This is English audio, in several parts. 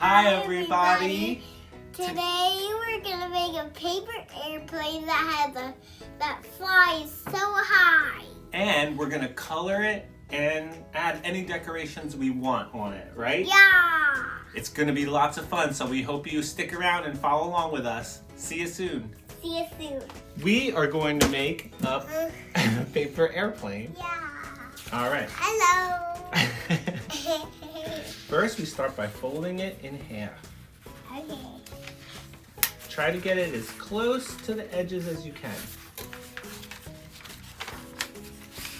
Hi everybody! Today we're gonna make a paper airplane that flies so high. And we're gonna color it and add any decorations we want on it, right? Yeah! It's gonna be lots of fun, so we hope you stick around and follow along with us. See you soon. See you soon. We are going to make a paper airplane. Yeah. All right. Hello. First, we start by folding it in half. Okay. Try to get it as close to the edges as you can.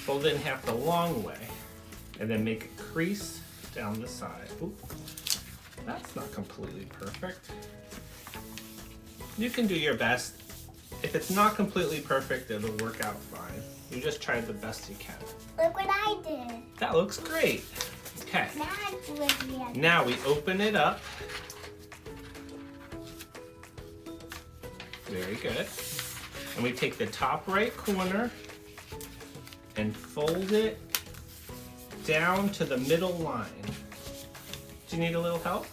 Fold it in half the long way, and then make a crease down the side. Oop. That's not completely perfect. You can do your best. If it's not completely perfect, it'll work out fine. You just try the best you can. Look what I did. That looks great. Okay. That's what we had. Now we open it up. Very good. And we take the top right corner and fold it down to the middle line. Do you need a little help?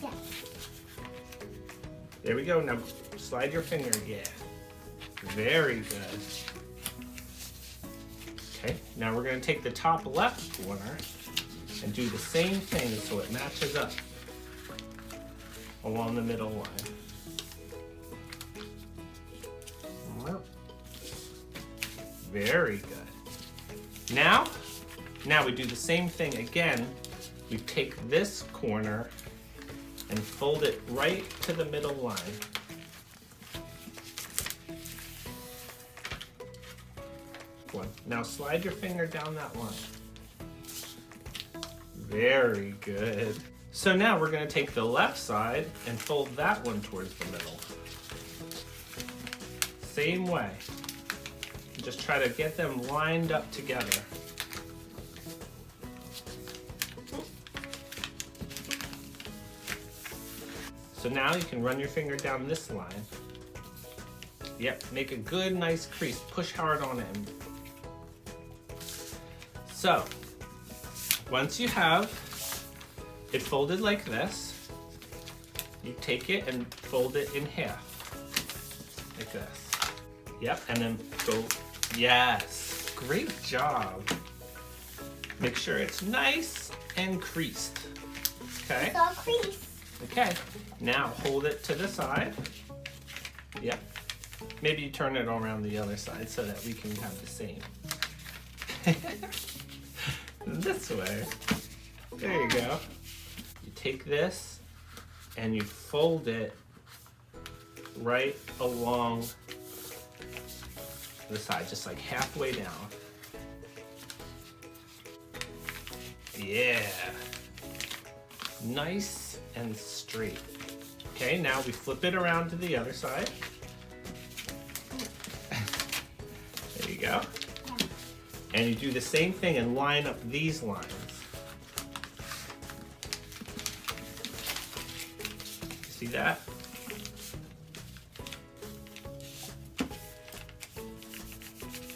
Yeah. There we go. Now slide your finger. Yeah. Very good. Okay, now we're going to take the top left corner and do the same thing so it matches up along the middle line. Very good. Now we do the same thing again. We take this corner and fold it right to the middle line. One. Now slide your finger down that line. Very good. So now we're going to take the left side and fold that one towards the middle. Same way. Just try to get them lined up together. So now you can run your finger down this line. Yep, make a good nice crease. Push hard on it. So, once you have it folded like this, you take it and fold it in half, like this. Yep, and then go, yes, great job. Make sure it's nice and creased, okay? It's all crease. Okay, now hold it to the side. Yep, maybe you turn it around the other side so that we can have the same. This way. There you go. You take this and you fold it right along the side, just like halfway down. Yeah. Nice and straight. Okay, now we flip it around to the other side. There you go. And you do the same thing and line up these lines. See that?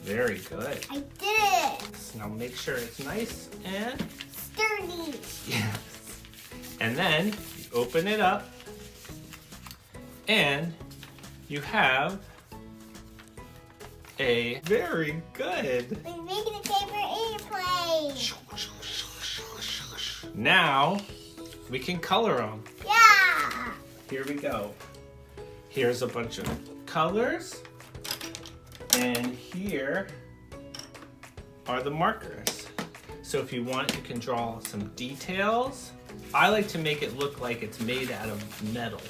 Very good. I did it. Now make sure it's nice and Sturdy. yes. And then you open it up and you have a very good. We're making a paper airplane. Now we can color them. Yeah. Here we go. Here's a bunch of colors. And here are the markers. So if you want, you can draw some details. I like to make it look like it's made out of metal.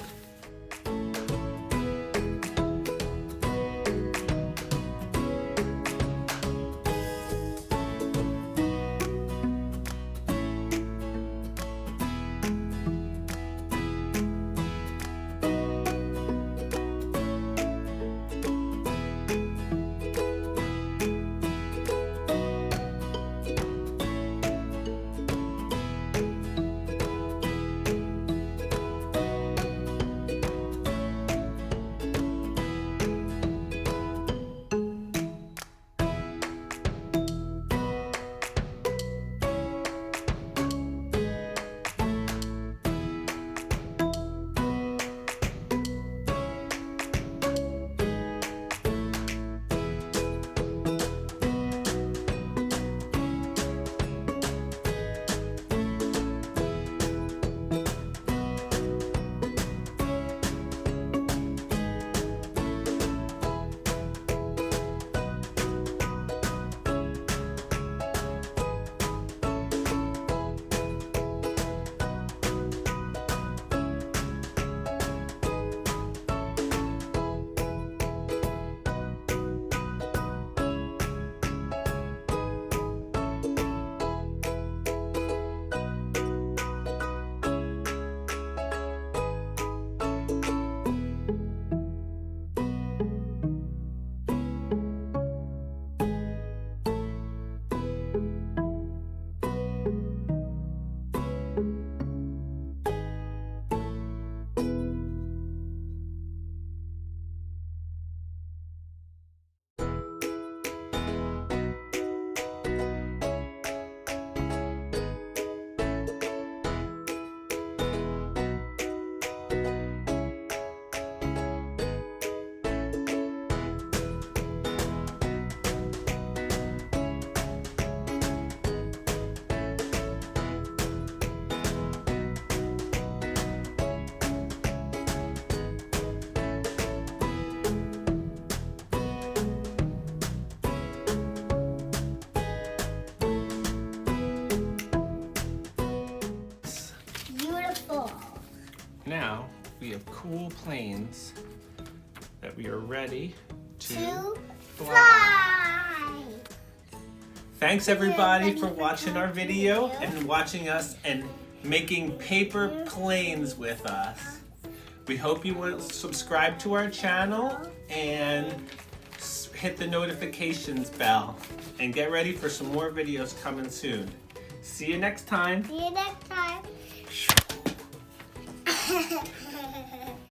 colorful. Now we have cool planes that we are ready to fly. Thanks everybody for watching our video and watching us and making paper planes with us. We hope you will subscribe to our channel and hit the notifications bell and get ready for some more videos coming soon. See you next time. See you next time.